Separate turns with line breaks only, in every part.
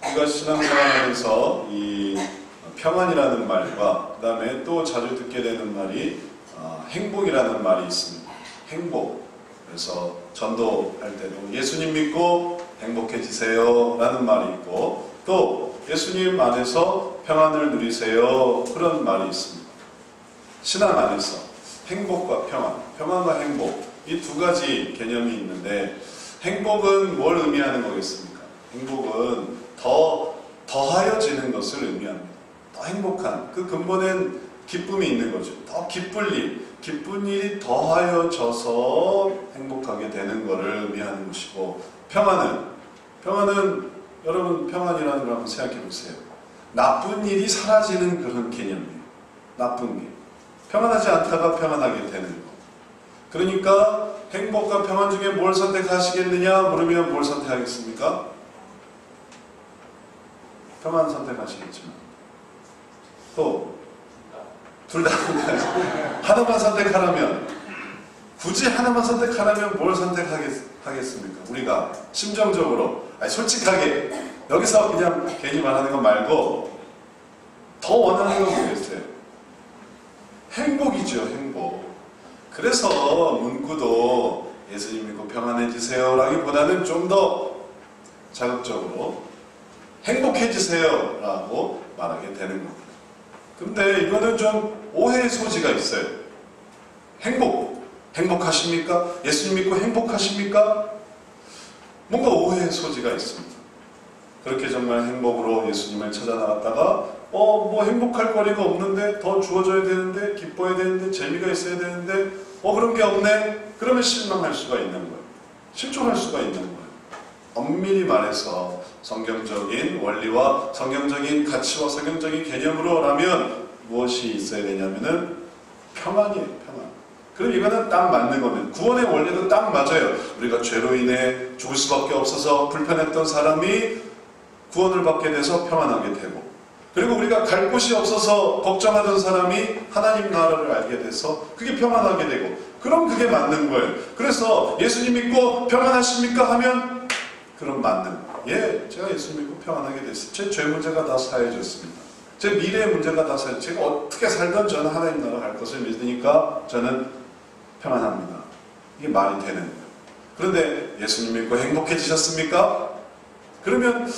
우리가 신앙생활하면서 이 평안이라는 말과 그 다음에 또 자주 듣게 되는 말이 행복이라는 말이 있습니다. 행복. 그래서 전도할 때도 예수님 믿고 행복해지세요 라는 말이 있고, 또 예수님 안에서 평안을 누리세요 그런 말이 있습니다. 신앙 안에서 행복과 평안, 평안과 행복, 이 두 가지 개념이 있는데, 행복은 뭘 의미하는 거겠습니까? 행복은 더하여지는 것을 의미합니다. 더 행복한, 그 근본엔 기쁨이 있는 거죠. 더 기쁜 일이 더하여져서 행복하게 되는 것을 의미하는 것이고, 평안은 여러분 평안이라는 걸 한번 생각해 보세요. 나쁜 일이 사라지는 그런 개념이에요. 나쁜 일. 평안하지 않다가 평안하게 되는 거. 그러니까 행복과 평안 중에 뭘 선택하시겠느냐 물으면 뭘 선택하겠습니까? 평안 선택하시겠지만 또 둘 다 하나만 선택하라면, 굳이 하나만 선택하라면 뭘 선택하겠습니까? 우리가 심정적으로, 솔직하게 여기서 그냥 괜히 말하는 거 말고 더 원하는 건 뭐겠어요? 행복이죠. 행복. 그래서 문구도 예수님 믿고 평안해지세요 라기보다는 좀 더 자극적으로 행복해지세요 라고 말하게 되는 겁니다. 근데 이거는 좀 오해의 소지가 있어요. 행복하십니까? 예수님 믿고 행복하십니까? 뭔가 오해의 소지가 있습니다. 그렇게 정말 행복으로 예수님을 찾아 나갔다가 뭐 행복할 거리가 없는데, 더 주어져야 되는데, 기뻐야 되는데, 재미가 있어야 되는데 그런 게 없네? 그러면 실망할 수가 있는 거예요. 실족할 수가 있는 거예요. 엄밀히 말해서 성경적인 원리와 성경적인 가치와 성경적인 개념으로라면 무엇이 있어야 되냐면은 평안이에요. 평안. 그럼 이거는 딱 맞는 겁니다. 구원의 원리도 딱 맞아요. 우리가 죄로 인해 죽을 수밖에 없어서 불편했던 사람이 구원을 받게 돼서 평안하게 되고, 그리고 우리가 갈 곳이 없어서 걱정하던 사람이 하나님 나라를 알게 돼서 그게 평안하게 되고, 그럼 그게 맞는 거예요. 그래서 예수님 믿고 평안하십니까? 하면 그럼 맞는 거예요. 제가 예수님 믿고 평안하게 됐어요. 제 죄 문제가 다 사해졌습니다. 제 미래의 문제가 다 사해졌어요. 제가 어떻게 살던 저는 하나님 나라 갈 것을 믿으니까 저는 평안합니다. 이게 말이 되는 거예요. 그런데 예수님 믿고 행복해지셨습니까? 그러면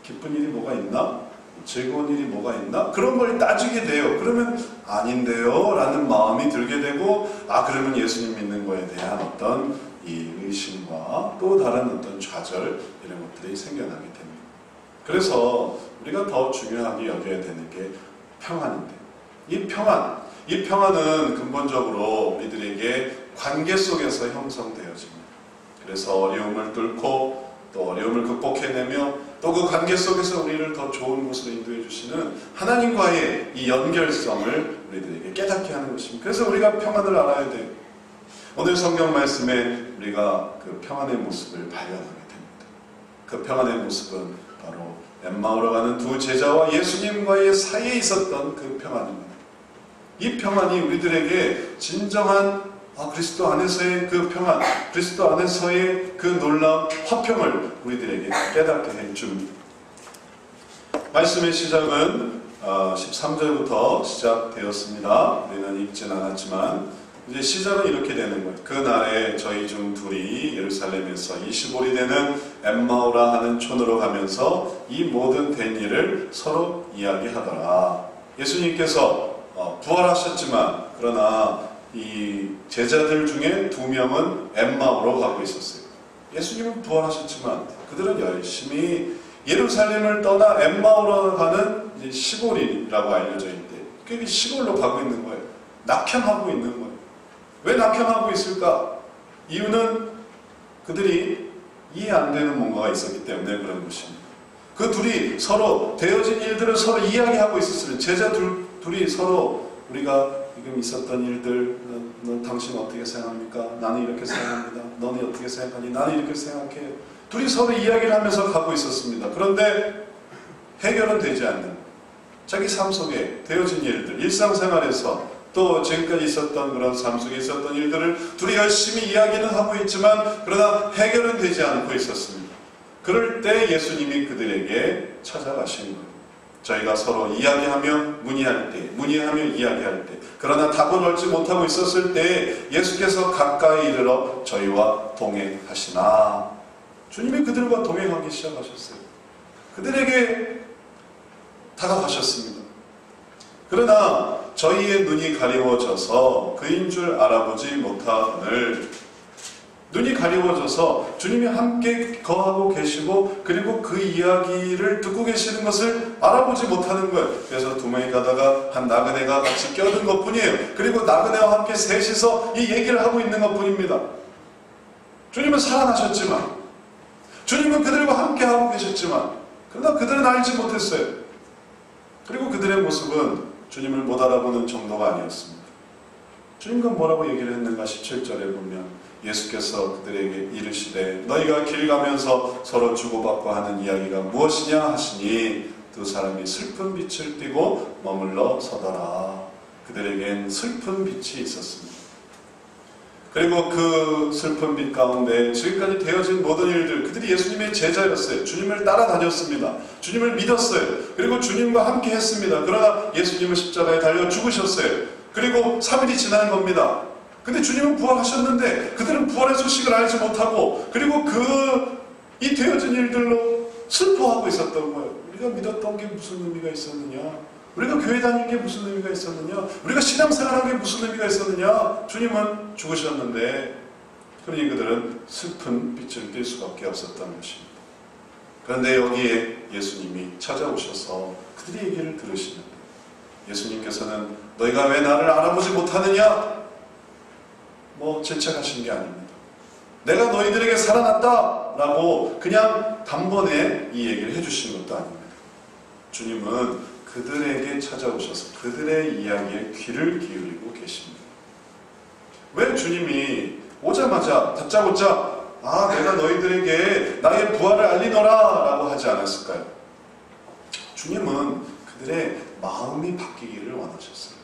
기쁜 일이 뭐가 있나? 즐거운 일이 뭐가 있나? 그런 걸 따지게 돼요. 그러면 아닌데요? 라는 마음이 들게 되고, 그러면 예수님 믿는 거에 대한 어떤 이 의심과 또 다른 어떤 좌절, 이런 것들이 생겨나게 됩니다. 그래서 우리가 더 중요하게 여겨야 되는 게 평안인데, 이 평안은 근본적으로 우리들에게 관계 속에서 형성되어집니다. 그래서 어려움을 뚫고 또 어려움을 극복해내며 또 그 관계 속에서 우리를 더 좋은 곳으로 인도해 주시는 하나님과의 이 연결성을 우리들에게 깨닫게 하는 것입니다. 그래서 우리가 평안을 알아야 돼요. 오늘 성경 말씀에 우리가 그 평안의 모습을 발견하게 됩니다. 그 평안의 모습은 바로 엠마오로 가는 두 제자와 예수님과의 사이에 있었던 그 평안입니다. 이 평안이 우리들에게 진정한 그리스도 안에서의 그 평안, 그리스도 안에서의 그 놀라운 화평을 우리들에게 깨닫게 해줍니다. 말씀의 시작은 13절부터 시작되었습니다. 우리는 읽진 않았지만 이제 시작은 이렇게 되는 거예요. 그날에 저희 중 둘이 예루살렘에서 25리 되는 엠마오라 하는 촌으로 가면서 이 모든 된 일을 서로 이야기하더라. 예수님께서 부활하셨지만 그러나 이 제자들 중에 2명은 엠마오로 가고 있었어요. 예수님은 부활하셨지만 그들은 열심히 예루살렘을 떠나 엠마오로 가는 시골이라고 알려져 있는데, 그 시골로 가고 있는 거예요. 낙향하고 있는 거예요. 왜 낙향하고 있을까? 이유는 그들이 이해 안 되는 뭔가가 있었기 때문에 그런 것입니다. 그 둘이 서로 되어진 일들을 서로 이야기하고 있었어요. 제자 둘이 서로 우리가 지금 있었던 일들, 넌 당신 어떻게 생각합니까? 나는 이렇게 생각합니다. 너는 어떻게 생각하니? 나는 이렇게 생각해요. 둘이 서로 이야기를 하면서 가고 있었습니다. 그런데 해결은 되지 않는, 자기 삶 속에 되어진 일들, 일상생활에서 또 지금까지 있었던 그런 삶 속에 있었던 일들을 둘이 열심히 이야기는 하고 있지만 그러나 해결은 되지 않고 있었습니다. 그럴 때 예수님이 그들에게 찾아가시는 거예요. 저희가 서로 이야기하며 문의할 때, 문의하며 이야기할 때, 그러나 답을 얻지 못하고 있었을 때 예수께서 가까이 이르러 저희와 동행하시나. 주님이 그들과 동행하기 시작하셨어요. 그들에게 다가가셨습니다. 그러나 저희의 눈이 가리워져서 그인 줄 알아보지 못하거늘, 눈이 가리워져서 주님이 함께 거하고 계시고 그리고 그 이야기를 듣고 계시는 것을 알아보지 못하는 거예요. 그래서 두 명이 가다가 한 나그네가 같이 껴든 것뿐이에요. 그리고 나그네와 함께 셋이서 이 얘기를 하고 있는 것뿐입니다. 주님은 살아나셨지만, 주님은 그들과 함께 하고 계셨지만, 그러나 그들은 알지 못했어요. 그리고 그들의 모습은 주님을 못 알아보는 정도가 아니었습니다. 주님과 뭐라고 얘기를 했는가? 17절에 보면 예수께서 그들에게 이르시되 너희가 길 가면서 서로 주고받고 하는 이야기가 무엇이냐 하시니 두 사람이 슬픈 빛을 띠고 머물러 서더라. 그들에겐 슬픈 빛이 있었습니다. 그리고 그 슬픈 빛 가운데 지금까지 되어진 모든 일들, 그들이 예수님의 제자였어요. 주님을 따라다녔습니다. 주님을 믿었어요. 그리고 주님과 함께 했습니다. 그러나 예수님은 십자가에 달려 죽으셨어요. 그리고 3일이 지난 겁니다. 근데 주님은 부활하셨는데 그들은 부활의 소식을 알지 못하고, 그리고 이 되어진 일들로 슬퍼하고 있었던 거예요. 우리가 믿었던 게 무슨 의미가 있었느냐? 우리가 교회 다닌 게 무슨 의미가 있었느냐? 우리가 신앙생활한 게 무슨 의미가 있었느냐? 주님은 죽으셨는데, 그러니 그들은 슬픈 빛을 띌 수밖에 없었던 것입니다. 그런데 여기에 예수님이 찾아오셔서 그들의 얘기를 들으시는데, 예수님께서는 너희가 왜 나를 알아보지 못하느냐? 질책하신 게 아닙니다. 내가 너희들에게 살아났다 라고 그냥 단번에 이 얘기를 해주신 것도 아닙니다. 주님은 그들에게 찾아오셔서 그들의 이야기에 귀를 기울이고 계십니다. 왜 주님이 오자마자 다짜고짜 내가 너희들에게 나의 부활을 알리노라 라고 하지 않았을까요? 주님은 그들의 마음이 바뀌기를 원하셨어요.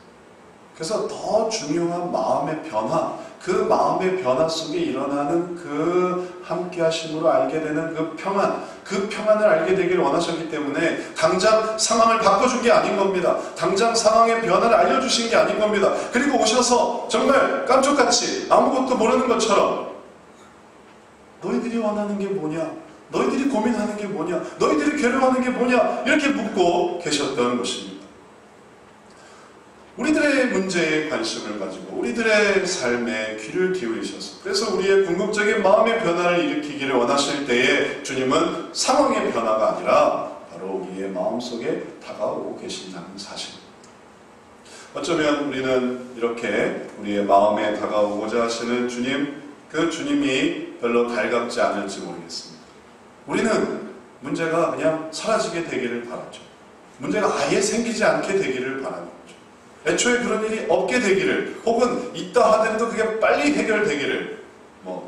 그래서 더 중요한 마음의 변화, 그 마음의 변화 속에 일어나는 그 함께 하심으로 알게 되는 그 평안을 알게 되기를 원하셨기 때문에 당장 상황을 바꿔준 게 아닌 겁니다. 당장 상황의 변화를 알려주신 게 아닌 겁니다. 그리고 오셔서 정말 깜짝같이 아무것도 모르는 것처럼 너희들이 원하는 게 뭐냐? 너희들이 고민하는 게 뭐냐? 너희들이 괴로워하는 게 뭐냐? 이렇게 묻고 계셨던 것입니다. 우리들의 문제에 관심을 가지고 우리들의 삶에 귀를 기울이셔서, 그래서 우리의 궁극적인 마음의 변화를 일으키기를 원하실 때에 주님은 상황의 변화가 아니라 바로 우리의 마음속에 다가오고 계신다는 사실. 어쩌면 우리는 이렇게 우리의 마음에 다가오고자 하시는 주님, 그 주님이 별로 달갑지 않을지 모르겠습니다. 우리는 문제가 그냥 사라지게 되기를 바라죠. 문제가 아예 생기지 않게 되기를 바랍니다. 애초에 그런 일이 없게 되기를, 혹은 있다 하더라도 그게 빨리 해결되기를,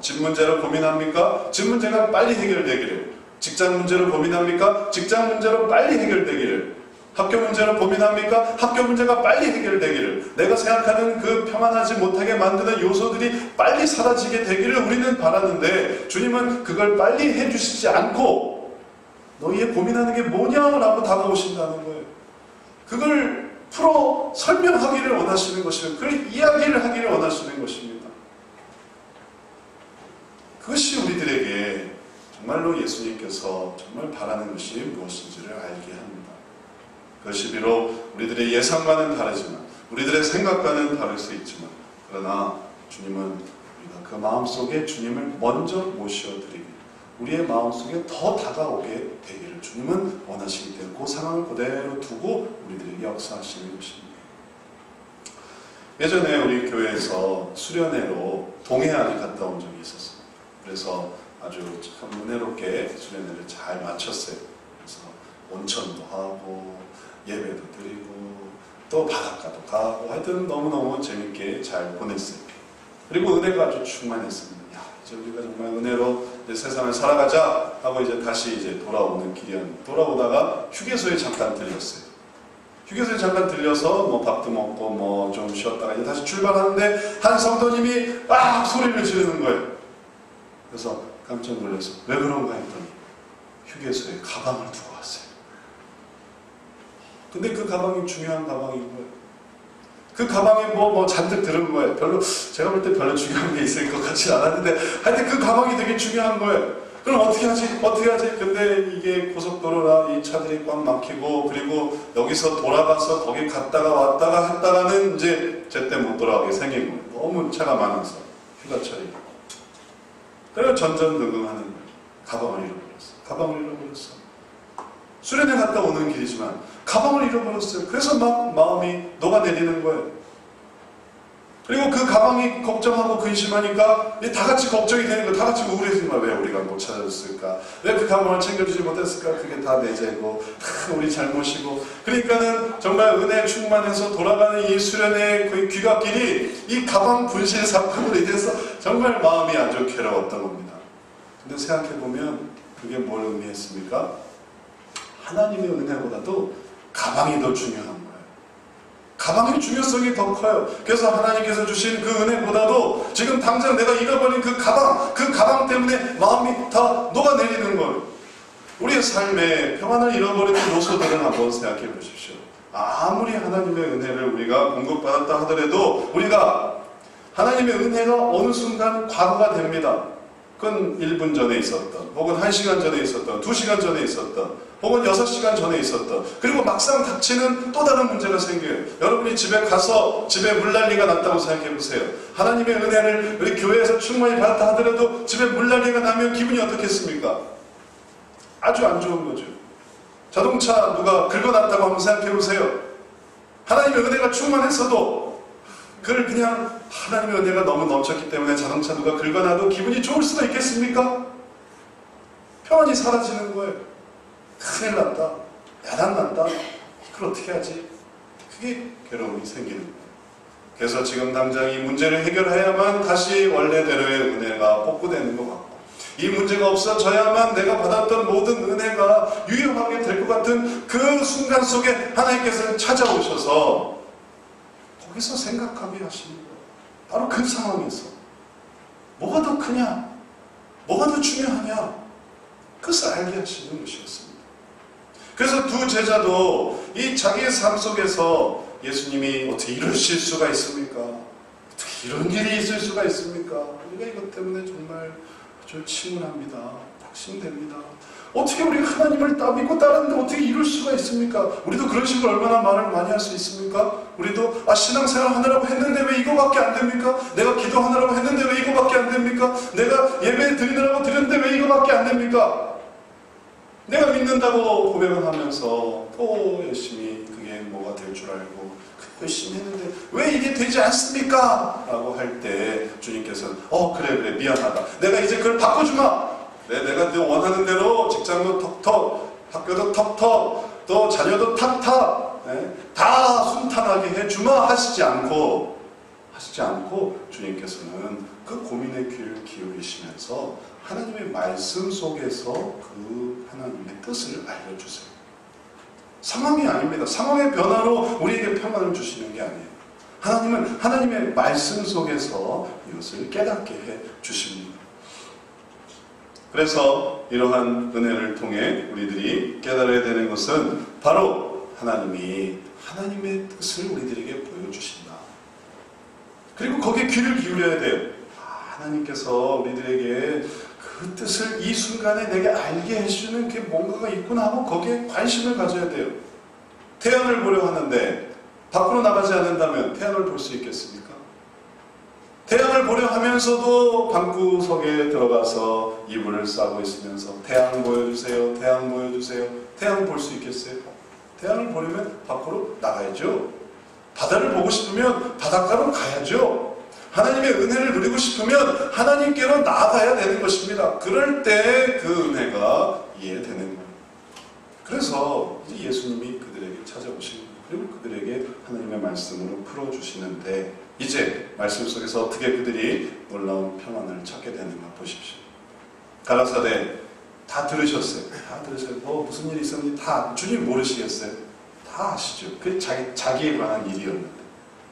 집 문제로 고민합니까? 집 문제가 빨리 해결되기를, 직장 문제로 고민합니까? 직장 문제로 빨리 해결되기를, 학교 문제로 고민합니까? 학교 문제가 빨리 해결되기를, 내가 생각하는 그 평안하지 못하게 만드는 요소들이 빨리 사라지게 되기를 우리는 바라는데, 주님은 그걸 빨리 해주시지 않고 너희의 고민하는 게 뭐냐라고 다가오신다는 거예요. 그걸 풀어 설명하기를 원하시는 것이고, 그 이야기를 하기를 원하시는 것입니다. 그것이 우리들에게 정말로 예수님께서 정말 바라는 것이 무엇인지를 알게 합니다. 그것이 비록 우리들의 예상과는 다르지만, 우리들의 생각과는 다를 수 있지만, 그러나 주님은 우리가 그 마음속에 주님을 먼저 모셔드리고 우리의 마음속에 더 다가오게 되기를 주님은 원하시기 때문에 그 상황을 그대로 두고 우리들에게 역사하시는 것입니다. 예전에 우리 교회에서 수련회로 동해안에 갔다 온 적이 있었어요. 그래서 아주 참 은혜롭게 수련회를 잘 마쳤어요. 그래서 온천도 하고 예배도 드리고 또 바닷가도 가고 하여튼 너무너무 재밌게 잘 보냈어요. 그리고 은혜가 아주 충만했습니다. 이제 우리가 정말 은혜로 이제 세상을 살아가자 하고 이제 다시 이제 돌아오는 길이었는데, 돌아오다가 휴게소에 잠깐 들렸어요. 휴게소에 잠깐 들려서 밥도 먹고 좀 쉬었다가 이제 다시 출발하는데 한 성도님이 소리를 지르는 거예요. 그래서 깜짝 놀라서 왜 그런가 했더니 휴게소에 가방을 두고 왔어요. 근데 그 가방이 중요한 가방인 거예요. 그 가방에 뭐 잔뜩 들은 거예요. 별로, 제가 볼 때 별로 중요한 게 있을 것 같지 않았는데, 하여튼 그 가방이 되게 중요한 거예요. 그럼 어떻게 하지? 어떻게 하지? 근데 이게 고속도로라 이 차들이 꽉 막히고, 그리고 여기서 돌아가서 거기 갔다가 왔다가 했다가는 이제 제때 못 돌아가게 생긴 거예요. 너무 차가 많아서. 휴가철이. 그래서 전전긍긍하는 거예요. 가방을 잃어버렸어. 가방을 잃어버렸어. 수련회 갔다 오는 길이지만 가방을 잃어버렸어요. 그래서 막 마음이 녹아내리는 거예요. 그리고 그 가방이 걱정하고 근심하니까 다 같이 걱정이 되는 거예요. 다 같이 우울해지는 거예요. 왜 우리가 못 찾았을까? 왜 그 가방을 챙겨주지 못했을까? 그게 다 내 죄고, 다 우리 잘못이고. 그러니까는 정말 은혜 충만해서 돌아가는 이 수련회 그 귀갓길이 이 가방 분실 사건으로 인해서 정말 마음이 아주 괴로웠던 겁니다. 근데 생각해보면 그게 뭘 의미했습니까? 하나님의 은혜보다도 가방이 더 중요한 거예요. 가방의 중요성이 더 커요. 그래서 하나님께서 주신 그 은혜보다도 지금 당장 내가 잃어버린 그 가방 때문에 마음이 다 녹아내리는 거예요. 우리의 삶에 평안을 잃어버리는 요소들을 한번 생각해 보십시오. 아무리 하나님의 은혜를 우리가 공급받았다 하더라도 우리가 하나님의 은혜가 어느 순간 과거가 됩니다. 그건 1분 전에 있었던, 혹은 1시간 전에 있었던, 2시간 전에 있었던, 혹은 6시간 전에 있었던, 그리고 막상 닥치는 또 다른 문제가 생겨요. 여러분이 집에 가서 집에 물난리가 났다고 생각해 보세요. 하나님의 은혜를 우리 교회에서 충만히 받았다 하더라도 집에 물난리가 나면 기분이 어떻겠습니까? 아주 안 좋은 거죠. 자동차 누가 긁어놨다고 한번 생각해 보세요. 하나님의 은혜가 충만했어도 그걸 그냥 하나님의 은혜가 너무 넘쳤기 때문에 자동차 누가 긁어놔도 기분이 좋을 수가 있겠습니까? 평안이 사라지는 거예요. 큰일 났다. 야단 났다. 그걸 어떻게 하지? 그게 괴로움이 생기는 거예요. 그래서 지금 당장 이 문제를 해결해야만 다시 원래대로의 은혜가 복구되는 것 같고, 이 문제가 없어져야만 내가 받았던 모든 은혜가 유효하게 될 것 같은 그 순간 속에 하나님께서 찾아오셔서 거기서 생각하게 하시는 거예요. 바로 그 상황에서 뭐가 더 크냐? 뭐가 더 중요하냐? 그것을 알게 하시는 것이었습니다. 그래서 두 제자도 이 자기의 삶 속에서 예수님이 어떻게 이러실 수가 있습니까? 어떻게 이런 일이 있을 수가 있습니까? 우리가 이것 때문에 정말 아주 침울합니다. 낙심됩니다. 어떻게 우리가 하나님을 믿고 따르는데 어떻게 이럴 수가 있습니까? 우리도 그런 식으로 얼마나 말을 많이 할 수 있습니까? 우리도 신앙생활 하느라고 했는데 왜 이거밖에 안 됩니까? 내가 기도하느라고 했는데 왜 이거밖에 안 됩니까? 내가 예배 드리느라고 드렸는데 왜 이거밖에 안 됩니까? 내가 믿는다고 고백을 하면서 또 열심히 그게 뭐가 될 줄 알고 열심히 했는데 왜 이게 되지 않습니까? 라고 할 때 주님께서는 그래 미안하다. 내가 이제 그걸 바꿔주마. 내가 네 원하는 대로 직장도 턱턱, 학교도 턱턱, 또 자녀도 탁탁, 다 순탄하게 해주마 하시지 않고 주님께서는 그 고민의 귀를 기울이시면서 하나님의 말씀 속에서 그 하나님의 뜻을 알려주세요. 상황이 아닙니다. 상황의 변화로 우리에게 평안을 주시는 게 아니에요. 하나님은 하나님의 말씀 속에서 이것을 깨닫게 해 주십니다. 그래서 이러한 은혜를 통해 우리들이 깨달아야 되는 것은 바로 하나님이 하나님의 뜻을 우리들에게 보여주신다. 그리고 거기에 귀를 기울여야 돼요. 하나님께서 우리들에게 그 뜻을 이 순간에 내게 알게 해주는 게 뭔가가 있구나 하고 거기에 관심을 가져야 돼요. 태양을 보려 하는데 밖으로 나가지 않는다면 태양을 볼 수 있겠습니까? 태양을 보려 하면서도 방구석에 들어가서 이불을 싸고 있으면서 태양 보여주세요, 태양 보여주세요. 태양 볼 수 있겠어요? 태양을 보려면 밖으로 나가야죠. 바다를 보고 싶으면 바닷가로 가야죠. 하나님의 은혜를 누리고 싶으면 하나님께로 나아가야 되는 것입니다. 그럴 때 그 은혜가 이해되는 거예요. 그래서 이제 예수님이 그들에게 찾아오시고 그리고 그들에게 하나님의 말씀으로 풀어주시는데 이제 말씀 속에서 어떻게 그들이 놀라운 평안을 찾게 되는가 보십시오. 가라사대 다 들으셨어요. 다 들으셨어요. 무슨 일이 있었는지 다 주님 모르시겠어요? 다 아시죠. 그게 자기에 관한 일이었는데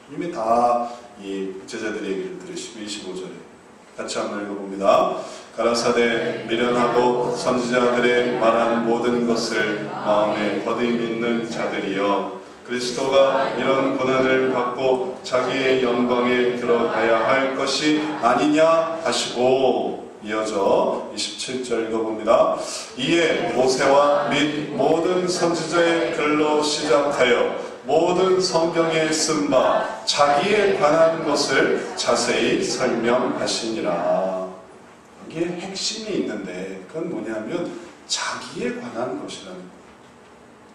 주님이 다 이 제자들의 얘기를 들으시고 25절에 같이 한번 읽어봅니다. 가라사대 미련하고 선지자들의 말한 모든 것을 마음에 거듭 믿는 자들이여 그리스도가 이런 고난을 받고 자기의 영광에 들어가야 할 것이 아니냐 하시고 이어져 27절 읽어봅니다. 이에 모세와 및 모든 선지자의 글로 시작하여 모든 성경에 쓴 바 자기에 관한 것을 자세히 설명하시니라. 여기에 핵심이 있는데 그건 뭐냐면 자기에 관한 것이라는 거예요.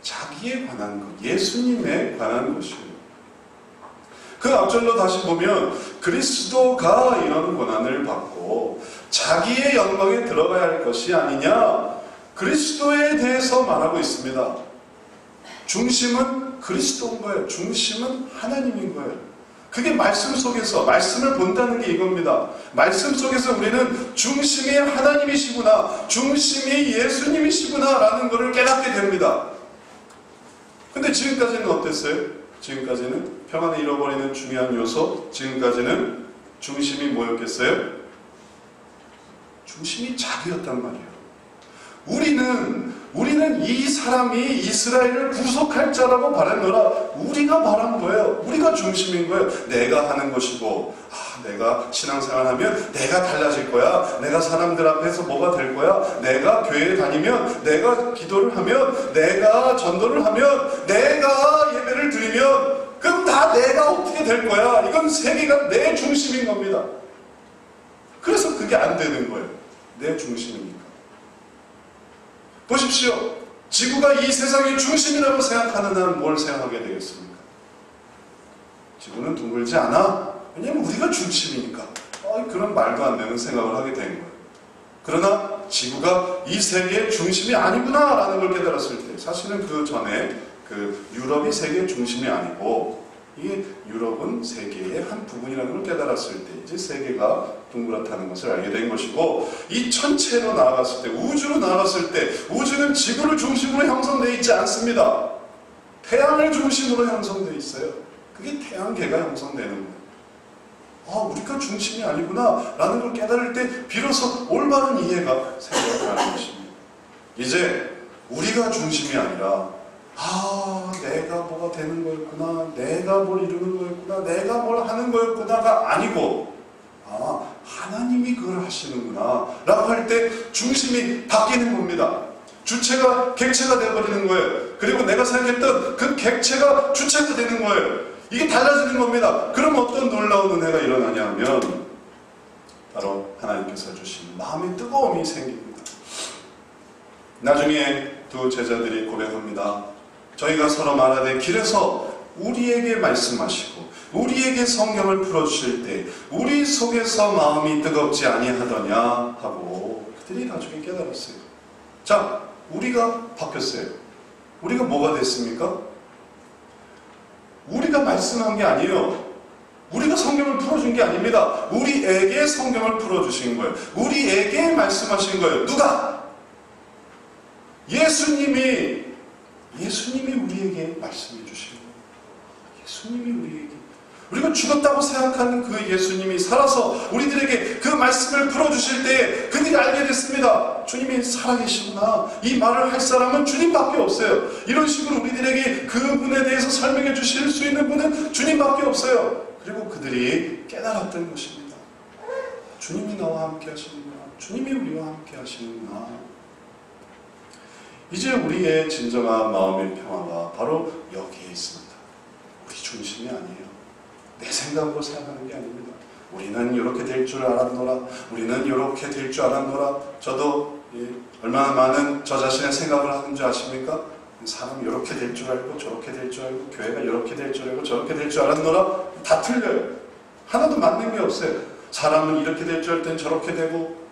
자기에 관한 것, 예수님에 관한 것이에요. 그 앞절로 다시 보면 그리스도가 이런 고난을 받고 자기의 영광에 들어가야 할 것이 아니냐, 그리스도에 대해서 말하고 있습니다. 중심은 그리스도인 거예요. 중심은 하나님인 거예요. 그게 말씀 속에서, 말씀을 본다는 게 이겁니다. 말씀 속에서 우리는 중심이 하나님이시구나, 중심이 예수님이시구나 라는 것을 깨닫게 됩니다. 근데 지금까지는 어땠어요? 지금까지는 평안을 잃어버리는 중요한 요소, 지금까지는 중심이 뭐였겠어요? 중심이 자기였단 말이에요. 우리는 이 사람이 이스라엘을 구속할 자라고 바랬노라. 우리가 말한 거예요. 우리가 중심인 거예요. 내가 하는 것이고, 내가 신앙생활하면 내가 달라질 거야. 내가 사람들 앞에서 뭐가 될 거야. 내가 교회에 다니면, 내가 기도를 하면, 내가 전도를 하면, 내가 예배를 드리면 그럼 다 내가 어떻게 될 거야. 이건 세계가 내 중심인 겁니다. 그래서 그게 안 되는 거예요. 내 중심이니까. 보십시오. 지구가 이 세상의 중심이라고 생각하는 한 뭘 생각하게 되겠습니까? 지구는 둥글지 않아. 왜냐하면 우리가 중심이니까. 그런 말도 안 되는 생각을 하게 된 거예요. 그러나 지구가 이 세계의 중심이 아니구나 라는 걸 깨달았을 때, 사실은 그 전에 유럽이 세계의 중심이 아니고 이게 유럽은 세계의 한 부분이라는 걸 깨달았을 때 이제 세계가 둥그렇다는 것을 알게 된 것이고, 이 천체로 나아갔을 때, 우주로 나아갔을 때, 우주는 지구를 중심으로 형성되어 있지 않습니다. 태양을 중심으로 형성되어 있어요. 그게 태양계가 형성되는 거예요. 우리가 중심이 아니구나 라는 걸 깨달을 때 비로소 올바른 이해가 생겨나는 것입니다. 이제 우리가 중심이 아니라 내가 뭐가 되는 거였구나, 내가 뭘 이루는 거였구나, 내가 뭘 하는 거였구나가 아니고 하나님이 그걸 하시는구나 라고 할 때 중심이 바뀌는 겁니다. 주체가 객체가 되어버리는 거예요. 그리고 내가 생각했던 그 객체가 주체가 되는 거예요. 이게 달라지는 겁니다. 그럼 어떤 놀라운 은혜가 일어나냐면 바로 하나님께서 주신 마음의 뜨거움이 생깁니다. 나중에 두 제자들이 고백합니다. 저희가 서로 말하되 길에서 우리에게 말씀하시고 우리에게 성경을 풀어주실 때 우리 속에서 마음이 뜨겁지 아니하더냐 하고 그들이 나중에 깨달았어요. 자, 우리가 바뀌었어요. 우리가 뭐가 됐습니까? 우리가 말씀한 게 아니에요. 우리가 성경을 풀어준 게 아닙니다. 우리에게 성경을 풀어주신 거예요. 우리에게 말씀하신 거예요. 누가? 예수님이 우리에게 말씀해 주신 거예요. 예수님이 우리에게. 우리가 죽었다고 생각하는 그 예수님이 살아서 우리들에게 그 말씀을 풀어주실 때 그들이 알게 됐습니다. 주님이 살아계시구나. 이 말을 할 사람은 주님밖에 없어요. 이런 식으로 우리들에게 그분에 대해서 설명해 주실 수 있는 분은 주님밖에 없어요. 그리고 그들이 깨달았던 것입니다. 주님이 나와 함께 하시는구나. 주님이 우리와 함께 하시는구나. 이제 우리의 진정한 마음의 평화가 바로 여기에 있습니다. 우리 중심이 아니에요. 내 생각으로 생각하는 게 아닙니다. 우리는 이렇게 될 줄 알았노라. 우리는 이렇게 될 줄 알았노라. 저도 얼마나 많은 저 자신의 생각을 하는 줄 아십니까? 사람이 이렇게 될 줄 알고 저렇게 될 줄 알고 교회가 이렇게 될 줄 알고 저렇게 될 줄 알았노라. 다 틀려요. 하나도 맞는 게 없어요. 사람은 이렇게 될 줄 알 땐 저렇게 되고,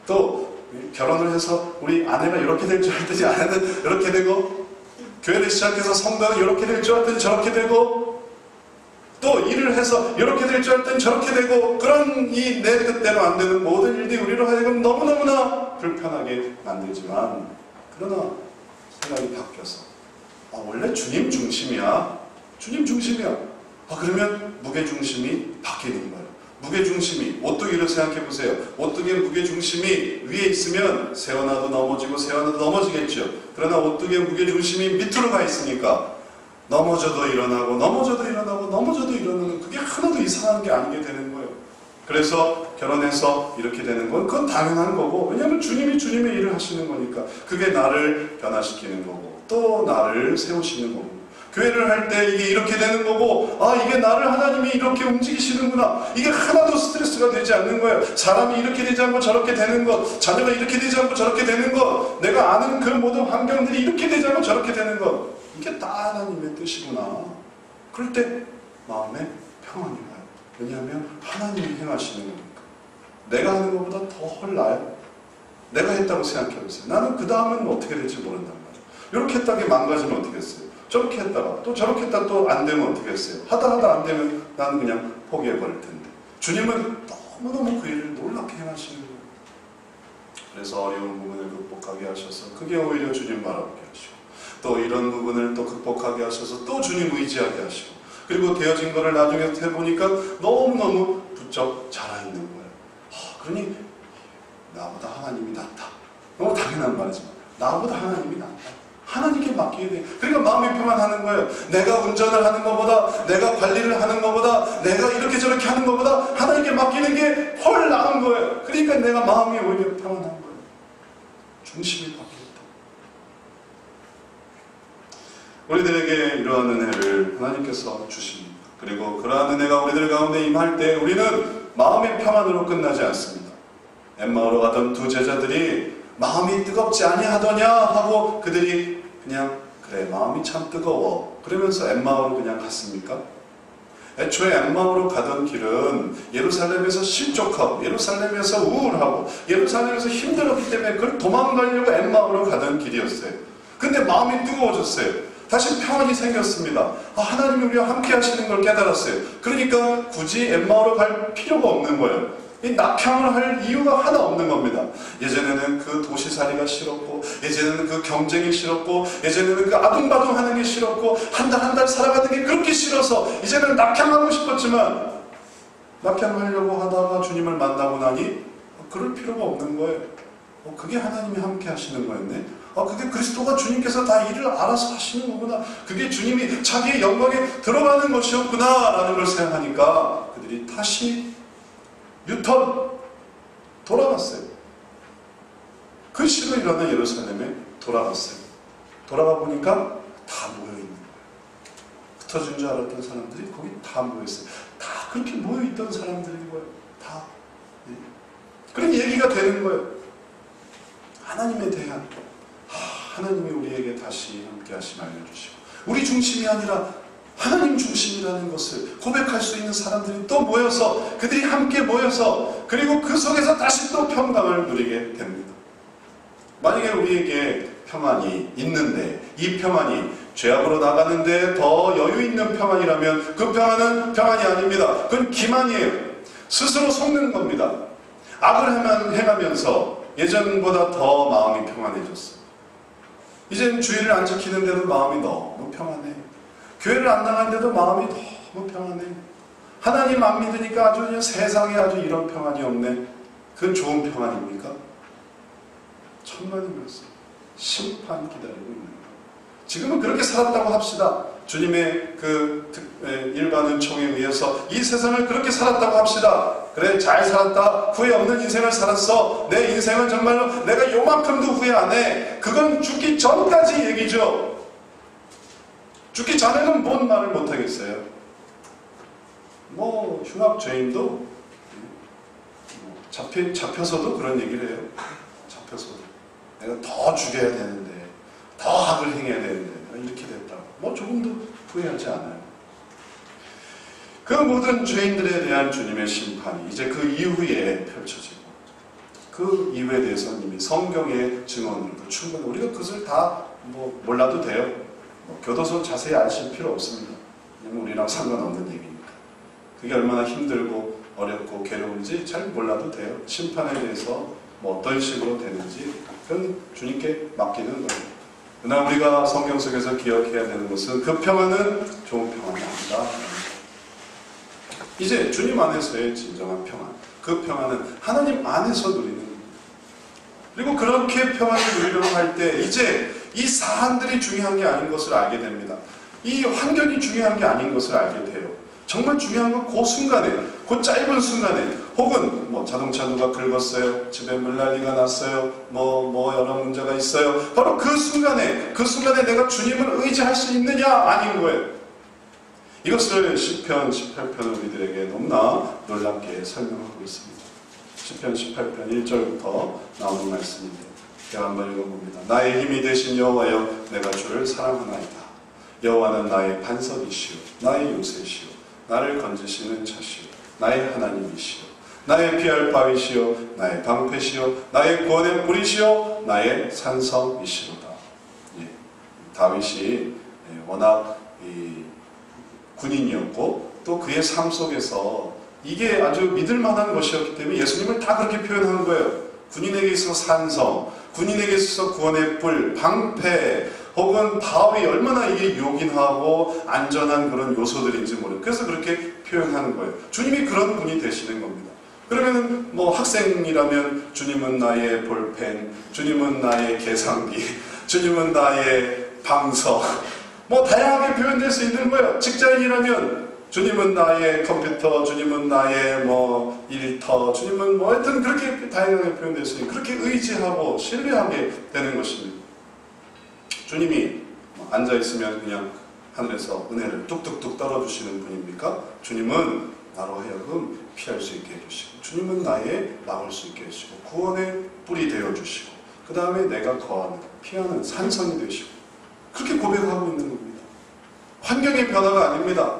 또 결혼을 해서 우리 아내가 이렇게 될 줄 알았더니 아내는 이렇게 되고, 교회를 시작해서 성도는 이렇게 될 줄 알았더니 저렇게 되고, 또 일을 해서 이렇게 될 줄 알았더니 저렇게 되고, 그런 이 내 뜻대로 안 되는 모든 일들이 우리로 하여금 너무너무나 불편하게 만들지만, 그러나 생각이 바뀌어서 원래 주님 중심이야. 주님 중심이야. 그러면 무게중심이 바뀌는 거예요. 무게중심이, 오뚜기를 생각해 보세요. 오뚜기의 무게중심이 위에 있으면 세워놔도 넘어지고 세워놔도 넘어지겠죠. 그러나 오뚜기의 무게중심이 밑으로 가 있으니까 넘어져도 일어나고 넘어져도 일어나고 넘어져도 일어나는, 그게 하나도 이상한 게 아니게 되는 거예요. 그래서 결혼해서 이렇게 되는 건 그건 당연한 거고, 왜냐하면 주님이 주님의 일을 하시는 거니까. 그게 나를 변화시키는 거고 또 나를 세우시는 거고, 교회를 할 때 이게 이렇게 되는 거고, 아 이게 나를 하나님이 이렇게 움직이시는구나, 이게 하나도 스트레스가 되지 않는 거예요. 사람이 이렇게 되지 않고 저렇게 되는 것, 자녀가 이렇게 되지 않고 저렇게 되는 것, 내가 아는 그 모든 환경들이 이렇게 되지 않고 저렇게 되는 것, 이게 다 하나님의 뜻이구나. 그럴 때 마음에 평안이 와요. 왜냐하면 하나님이 행하시는 거니까. 내가 하는 것보다 더 헐나요. 내가 했다고 생각해보세요. 나는 그 다음은 어떻게 될지 모른단 말이에요. 이렇게 했다가 망가지면 어떻게 했어요? 저렇게 했다가 또 저렇게 했다가 또 안 되면 어떻게 했어요? 하다 안 되면 나는 그냥 포기해버릴 텐데, 주님은 너무너무 그 일을 놀랍게 행하시는 거예요. 그래서 어려운 부분을 극복하게 하셔서 그게 오히려 주님 바라보게 하시고, 또 이런 부분을 또 극복하게 하셔서 또 주님 의지하게 하시고, 그리고 되어진 거를 나중에 해보니까 너무너무 부쩍 자라있는 거예요. 그러니 나보다 하나님이 낫다. 너무 당연한 말이지만 나보다 하나님이 낫다. 하나님께 맡기게 돼. 그러니까 마음이 평안하는 거예요. 내가 운전을 하는 것보다, 내가 관리를 하는 것보다, 내가 이렇게 저렇게 하는 것보다 하나님께 맡기는 게 훨 나은 거예요. 그러니까 내가 마음이 오히려 평안한 거예요. 중심이 바뀌었다. 우리들에게 이러한 은혜를 하나님께서 주십니다. 그리고 그러한 은혜가 우리들 가운데 임할 때 우리는 마음의 평안으로 끝나지 않습니다. 엠마오로 가던 두 제자들이 마음이 뜨겁지 아니하더냐 하고 그들이 그냥 그래 마음이 참 뜨거워 그러면서 엠마오로 그냥 갔습니까? 애초에 엠마오로 가던 길은 예루살렘에서 실족하고 예루살렘에서 우울하고 예루살렘에서 힘들었기 때문에 그걸 도망가려고 엠마오로 가던 길이었어요. 근데 마음이 뜨거워졌어요. 다시 평안이 생겼습니다. 하나님이 우리와 함께 하시는 걸 깨달았어요. 그러니까 굳이 엠마오로 갈 필요가 없는 거예요. 이 낙향을 할 이유가 하나 없는 겁니다. 예전에는 그 도시살이가 싫었고, 예전에는 그 경쟁이 싫었고, 예전에는 그 아둥바둥하는 게 싫었고, 한 달 한 달 살아가는 게 그렇게 싫어서 이제는 낙향하고 싶었지만, 낙향하려고 하다가 주님을 만나고 나니 그럴 필요가 없는 거예요. 그게 하나님이 함께 하시는 거였네. 그게 그리스도가 주님께서 다 일을 알아서 하시는 거구나. 그게 주님이 자기의 영광에 들어가는 것이었구나 라는 걸 생각하니까 그들이 다시 유턴 돌아갔어요. 그 시로 일어난 예루살렘에 돌아갔어요. 돌아가 보니까 다 모여있는 거예요. 흩어진 줄 알았던 사람들이 거기 다 모여있어요. 다 그렇게 모여있던 사람들인 거예요. 다. 네. 그런 얘기가 되는 거예요. 하나님에 대한 하나님이 우리에게 다시 함께 하심 알려주시고, 우리 중심이 아니라 하나님 중심이라는 것을 고백할 수 있는 사람들이 또 모여서, 그들이 함께 모여서, 그리고 그 속에서 다시 또 평강을 누리게 됩니다. 만약에 우리에게 평안이 있는데 이 평안이 죄악으로 나가는데 더 여유 있는 평안이라면 그 평안은 평안이 아닙니다. 그건 기만이에요. 스스로 속는 겁니다. 악을 행하면서 예전보다 더 마음이 평안해졌어요. 이제는 주의를 안 지키는데도 마음이 너무 평안해. 교회를 안 나가는데도 마음이 너무 평안해. 하나님 안 믿으니까 아주 그냥 세상에 아주 이런 평안이 없네. 그건 좋은 평안입니까? 천만의 말씀. 심판 기다리고 있는 거예요. 지금은 그렇게 살았다고 합시다. 주님의 그 일반 은총에 의해서 이 세상을 그렇게 살았다고 합시다. 그래, 잘 살았다. 후회 없는 인생을 살았어. 내 인생은 정말로 내가 요만큼도 후회 안 해. 그건 죽기 전까지 얘기죠. 죽기 전에는 뭔 말을 못하겠어요. 흉악죄인도 잡혀서도 그런 얘기를 해요. 잡혀서도 내가 더 죽여야 되는데, 더 악을 행해야 되는데 내가 이렇게 됐다고 조금도 후회하지 않아요. 그 모든 죄인들에 대한 주님의 심판이 이제 그 이후에 펼쳐지고, 그 이후에 대해서는 이미 성경의 증언으로도 충분히 우리가 그것을 다 몰라도 돼요. 교도소 자세히 아실 필요 없습니다. 왜냐면 우리랑 상관없는 얘기니까. 그게 얼마나 힘들고 어렵고 괴로운지 잘 몰라도 돼요. 심판에 대해서 어떤 식으로 되는지 그건 주님께 맡기는 거예요. 그러나 우리가 성경 속에서 기억해야 되는 것은 그 평안은 좋은 평안이 아니다. 이제 주님 안에서의 진정한 평안, 그 평안은 하나님 안에서 누리는 겁니다. 그리고 그렇게 평안을 누리려고 할 때 이제 이 사안들이 중요한 게 아닌 것을 알게 됩니다. 이 환경이 중요한 게 아닌 것을 알게 돼요. 정말 중요한 건 그 순간에, 그 짧은 순간에, 혹은 뭐 자동차 누가 긁었어요, 집에 물난리가 났어요, 뭐 여러 문제가 있어요. 바로 그 순간에 내가 주님을 의지할 수 있느냐 아닌 거예요. 이것을 시편 18편은 우리들에게 너무나 놀랍게 설명하고 있습니다. 시편 18편 1절부터 나오는 말씀인데 제가 한번 읽어봅니다. 나의 힘이 되신 여호와여, 내가 주를 사랑하나이다. 여호와는 나의 반석이시오, 나의 요새시오, 나를 건지시는 자시오, 나의 하나님이시오, 나의 피할 바위시오, 나의 방패시오, 나의 구원의 뿌리시오, 나의 산성이시로다. 예, 다윗이 워낙 군인이었고 또 그의 삶 속에서 이게 아주 믿을 만한 것이었기 때문에 예수님을 다 그렇게 표현하는 거예요. 군인에게 있어서 산성, 군인에게 있어서 구원의 뿔, 방패, 혹은 바위, 얼마나 이게 요긴하고 안전한 그런 요소들인지 모르겠어요. 그래서 그렇게 표현하는 거예요. 주님이 그런 분이 되시는 겁니다. 그러면 뭐 학생이라면 주님은 나의 볼펜, 주님은 나의 계산기, 주님은 나의 방석, 뭐 다양하게 표현될 수 있는 거예요. 직장인이라면 주님은 나의 컴퓨터, 주님은 나의 뭐 일터, 주님은 뭐 하여튼 그렇게 다양하게 표현될 수 있는, 그렇게 의지하고 신뢰하게 되는 것입니다. 주님이 앉아있으면 그냥 하늘에서 은혜를 뚝뚝뚝 떨어주시는 분입니까? 주님은 나로 하여금 피할 수 있게 해주시고, 주님은 나의 막을 수 있게 해주시고, 구원의 뿔이 되어주시고, 그 다음에 내가 거하는, 피하는 산성이 되시고, 그렇게 고백하고 있는 겁니다. 환경의 변화가 아닙니다.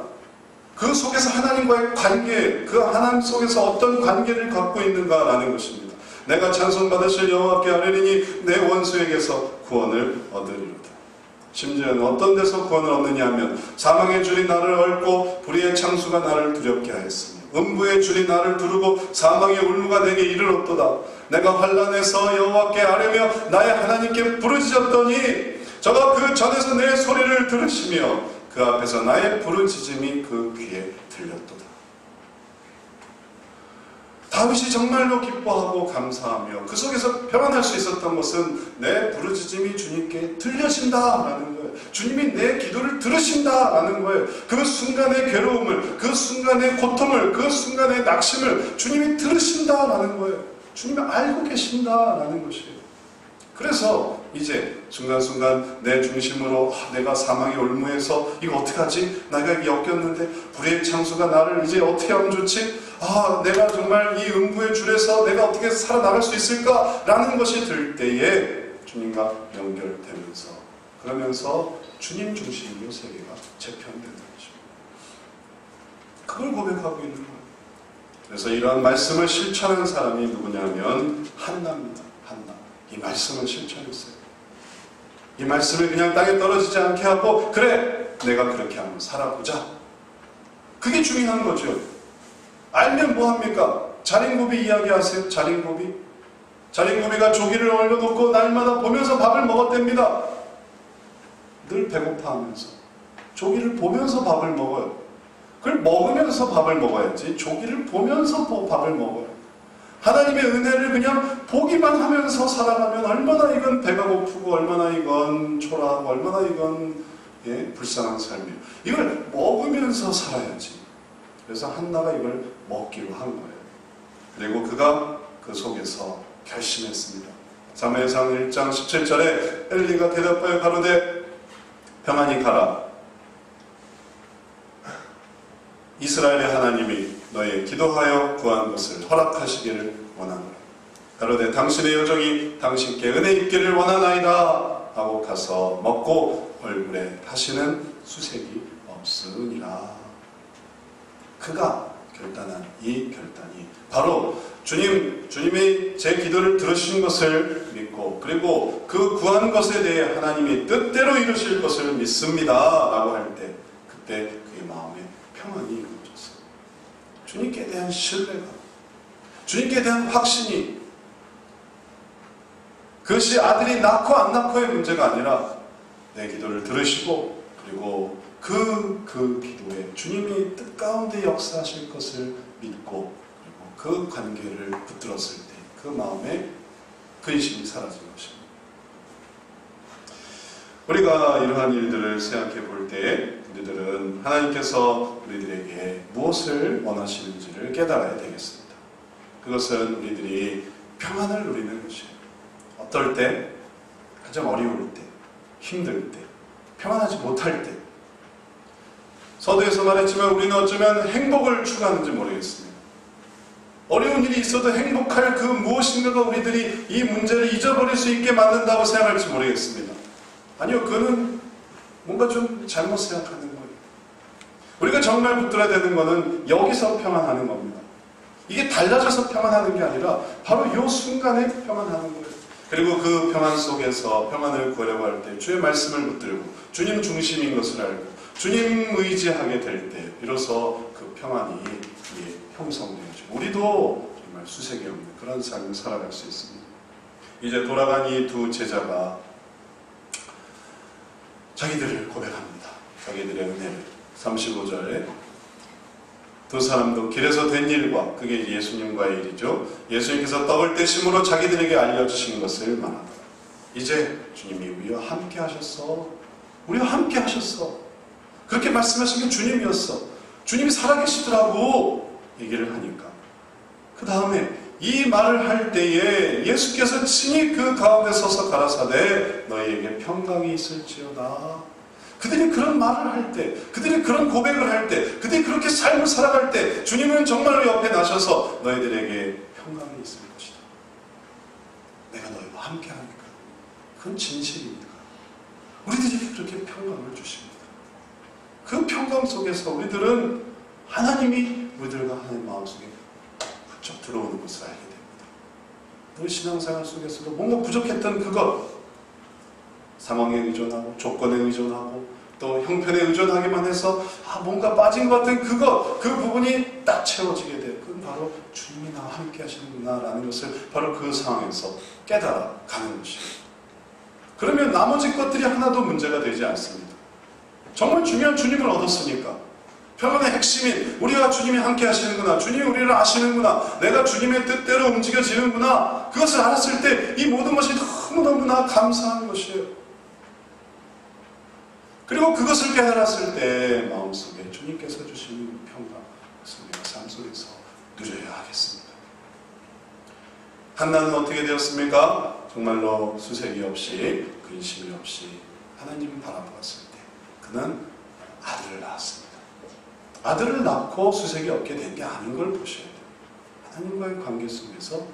그 속에서 하나님과의 관계, 그 하나님 속에서 어떤 관계를 갖고 있는가라는 것입니다. 내가 찬송받으실 여호와께 아뢰리니 내 원수에게서 구원을 얻으리로다. 심지어는 어떤 데서 구원을 얻느냐 하면 사망의 줄이 나를 얽고 불의의 창수가 나를 두렵게 하였으며 음부의 줄이 나를 두르고 사망의 울무가 내게 이르렀도다. 내가 환난에서 여호와께 아뢰며 나의 하나님께 부르짖었더니 저가 그 전에서 내 소리를 들으시며 그 앞에서 나의 부르짖음이 그 귀에 들렸도다. 다윗이 정말로 기뻐하고 감사하며 그 속에서 평안할 수 있었던 것은 내 부르짖음이 주님께 들려진다라는 거예요. 주님이 내 기도를 들으신다라는 거예요. 그 순간의 괴로움을, 그 순간의 고통을, 그 순간의 낙심을 주님이 들으신다라는 거예요. 주님이 알고 계신다라는 것이에요. 그래서 이제 순간순간 내 중심으로 내가 사망의 올무에서 이거 어떡하지? 내가 이게 엮였는데 불의의 창수가 나를 이제 어떻게 하면 좋지? 내가 정말 이 음부의 줄에서 내가 어떻게 살아나갈 수 있을까? 라는 것이 들 때에 주님과 연결되면서 그러면서 주님 중심으로 세계가 재편되는 것입니다. 그걸 고백하고 있는 거예요. 그래서 이러한 말씀을 실천한 사람이 누구냐면 한나입니다. 한나. 이 말씀을 실천했어요. 이 말씀을 그냥 땅에 떨어지지 않게 하고 그래 내가 그렇게 한번 살아보자. 그게 중요한 거죠. 알면 뭐합니까? 자린고비 이야기하세요. 자린고비가 조기를 얼려놓고 날마다 보면서 밥을 먹었답니다. 늘 배고파하면서 조기를 보면서 밥을 먹어요. 그걸 먹으면서 밥을 먹어야지 조기를 보면서 밥을 먹어요. 하나님의 은혜를 그냥 보기만 하면서 살아가면 얼마나 이건 배가 고프고 얼마나 이건 초라하고 얼마나 이건 불쌍한 삶이에요. 이걸 먹으면서 살아야지. 그래서 한나가 이걸 먹기로 한 거예요. 그리고 그가 그 속에서 결심했습니다. 사무엘상 1장 17절에 엘리가 대답하여 가로되 평안히 가라. 이스라엘의 하나님이 너의 기도하여 구한 것을 허락하시기를 원하노라. 가로되 당신의 여종이 당신께 은혜 입기를 원하나이다 하고 가서 먹고 얼굴에 다시는 수색이 없으니라. 그가 결단한 이 결단이 바로 주님이 제 기도를 들으신 것을 믿고 그리고 그 구한 것에 대해 하나님이 뜻대로 이루실 것을 믿습니다 라고 할 때 그때 그의 마음에 평안이 이루어졌어요. 주님께 대한 신뢰가, 주님께 대한 확신이, 그것이 아들이 낳고 안 낳고의 문제가 아니라 내 기도를 들으시고 그리고 그 기도에 주님이 뜻 가운데 역사하실 것을 믿고 그리고 그 관계를 붙들었을 때 그 마음에 근심이 사라진 것입니다. 우리가 이러한 일들을 생각해 볼 때 우리들은 하나님께서 우리들에게 무엇을 원하시는지를 깨달아야 되겠습니다. 그것은 우리들이 평안을 누리는 것이에요. 어떨 때, 가장 어려울 때, 힘들 때, 평안하지 못할 때. 서두에서 말했지만 우리는 어쩌면 행복을 추구하는지 모르겠습니다. 어려운 일이 있어도 행복할 그 무엇인가가 우리들이 이 문제를 잊어버릴 수 있게 만든다고 생각할지 모르겠습니다. 아니요, 그거는 뭔가 좀 잘못 생각하는 거예요. 우리가 정말 붙들어야 되는 것은 여기서 평안하는 겁니다. 이게 달라져서 평안하는 게 아니라 바로 이 순간에 평안하는 거예요. 그리고 그 평안 속에서 평안을 구하려고 할 때 주의 말씀을 붙들고 주님 중심인 것을 알고 주님 의지하게 될 때 비로소 그 평안이 형성되죠. 우리도 정말 수색이 없는 그런 삶을 살아갈 수 있습니다. 이제 돌아간 이 두 제자가 자기들을 고백합니다. 자기들의 은혜를. 35절에 두 사람도 길에서 된 일과 그게 예수님과의 일이죠. 예수님께서 떡을 떼심으로 자기들에게 알려주신 것을 말하더라. 이제 주님이 우리와 함께 하셨어. 우리와 함께 하셨어. 그렇게 말씀하신 게 주님이었어. 주님이 살아계시더라고 얘기를 하니까 그 다음에 이 말을 할 때에 예수께서 친히 그 가운데 서서 가라사대 너희에게 평강이 있을지어다. 그들이 그런 말을 할 때, 그들이 그런 고백을 할 때, 그들이 그렇게 삶을 살아갈 때 주님은 정말로 옆에 나셔서 너희들에게 평강이 있을 것이다. 내가 너희와 함께 하니까. 그건 진실입니다. 우리들에게 그렇게 평강을 주십니다. 그 평강 속에서 우리들은 하나님이 우리들과 하나님 마음속에 훌쩍 들어오는 것을 알게 됩니다. 우리 신앙생활 속에서도 뭔가 부족했던 그것, 상황에 의존하고 조건에 의존하고 또 형편에 의존하기만 해서 뭔가 빠진 것 같은 그것, 그 부분이 딱 채워지게 돼요. 그건 바로 주님이 나와 함께 하시는구나 라는 것을 바로 그 상황에서 깨달아가는 것이에요. 그러면 나머지 것들이 하나도 문제가 되지 않습니다. 정말 중요한 주님을 얻었으니까 평안의 핵심인 우리와 주님이 함께 하시는구나, 주님이 우리를 아시는구나, 내가 주님의 뜻대로 움직여지는구나, 그것을 알았을 때 이 모든 것이 너무너무나 감사한 것이에요. 그리고 그것을 깨달았을 때 마음속에 주님께서 주시는 평강, 그것을 우리가 삶 속에서 누려야 하겠습니다. 한나는 어떻게 되었습니까? 정말로 수색이 없이 근심이 없이 하나님을 바라보았을 때 그는 아들을 낳았습니다. 아들을 낳고 수색이 없게 된 게 아닌 걸 보셔야 돼요. 하나님과의 관계 속에서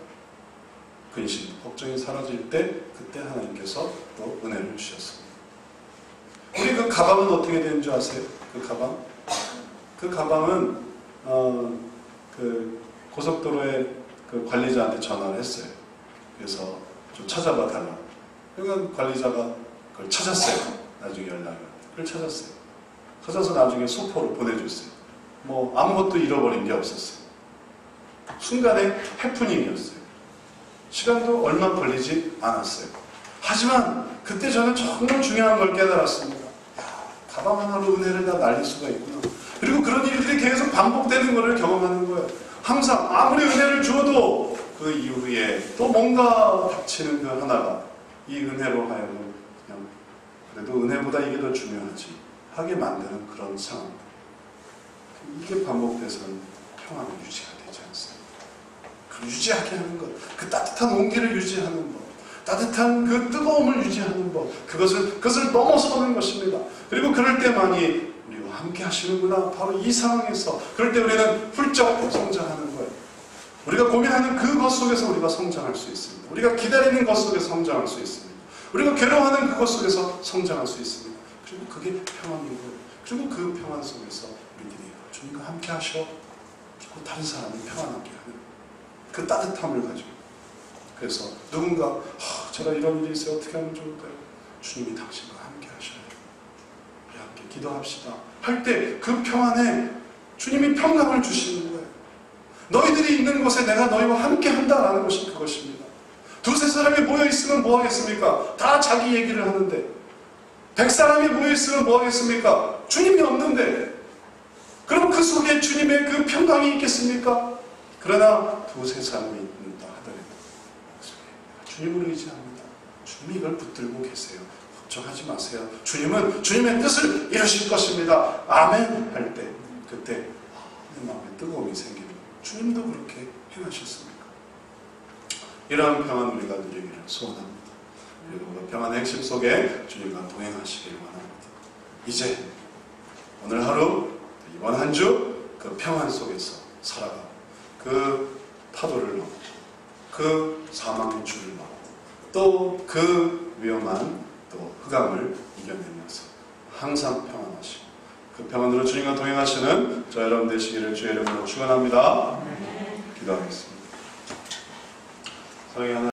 근심, 걱정이 사라질 때 그때 하나님께서 또 은혜를 주셨습니다. 우리 그 가방은 어떻게 되는 줄 아세요? 그 가방? 그 가방은 그 고속도로에 그 관리자한테 전화를 했어요. 그래서 좀 찾아봐 달라. 그러니까 관리자가 그걸 찾았어요. 나중에 연락이 왔어요. 그걸 찾았어요. 찾아서 나중에 소포로 보내줬어요. 뭐 아무것도 잃어버린 게 없었어요. 순간에 해프닝이었어요. 시간도 얼마 걸리지 않았어요. 하지만 그때 저는 정말 중요한 걸 깨달았습니다. 가방 하나로 은혜를 다 날릴 수가 있구나. 그리고 그런 일들이 계속 반복되는 것을 경험하는 거예요. 항상 아무리 은혜를 주어도 그 이후에 또 뭔가 닥치는 그 하나가 이 은혜로 하여금 그냥 그래도 은혜보다 이게 더 중요하지 하게 만드는 그런 상황. 이게 반복돼서는 평안을 유지가 되지 않습니다. 그 유지하게 하는 것, 그 따뜻한 온기를 유지하는 것, 따뜻한 그 뜨거움을 유지하는 것, 그것을 넘어서는 것입니다. 그리고 그럴 때만이 우리와 함께 하시는구나. 바로 이 상황에서 그럴 때 우리는 훌쩍 성장하는 거예요. 우리가 고민하는 그것 속에서 우리가 성장할 수 있습니다. 우리가 기다리는 것 속에서 성장할 수 있습니다. 우리가 괴로워하는 그것 속에서 성장할 수 있습니다. 그리고 그게 평안인 거예요. 그리고 그 평안 속에서 우리들이 주님과 함께 하셔. 그리고 다른 사람이 평안하게 하는 그 따뜻함을 가지고. 그래서 누군가 제가 이런 일이 있어요. 어떻게 하면 좋을까요? 주님이 당신과 함께 하셔요. 우리 함께 기도합시다. 할 때 그 평안에 주님이 평강을 주시는 거예요. 너희들이 있는 곳에 내가 너희와 함께 한다라는 것이 그것입니다. 두세 사람이 모여 있으면 뭐 하겠습니까? 다 자기 얘기를 하는데 100사람이 모여있으면 뭐 하겠습니까? 주님이 없는데. 그럼 그 속에 주님의 그 평강이 있겠습니까? 그러나 두세 사람이 있는다 하더라도 주님을 의지합니다. 주님이 이걸 붙들고 계세요. 걱정하지 마세요. 주님은 주님의 뜻을 이루실 것입니다. 아멘 할 때 그때 내 마음에 뜨거움이 생깁니다. 주님도 그렇게 행하셨습니까? 이러한 평안 우리가 누리기를 소원합니다. 그리고 그 평안의 핵심 속에 주님과 동행하시길 원합니다. 이제 오늘 하루 이번 한 주 그 평안 속에서 살아가고 그 파도를 넘고 그 사망의 줄을 넘고 또 그 위험한 또 흑암을 이겨내면서 항상 평안하시고 그 평안으로 주님과 동행하시는 저 여러분 되시기를 주의 이름으로 축원합니다. 기도하겠습니다. 사랑의 하나님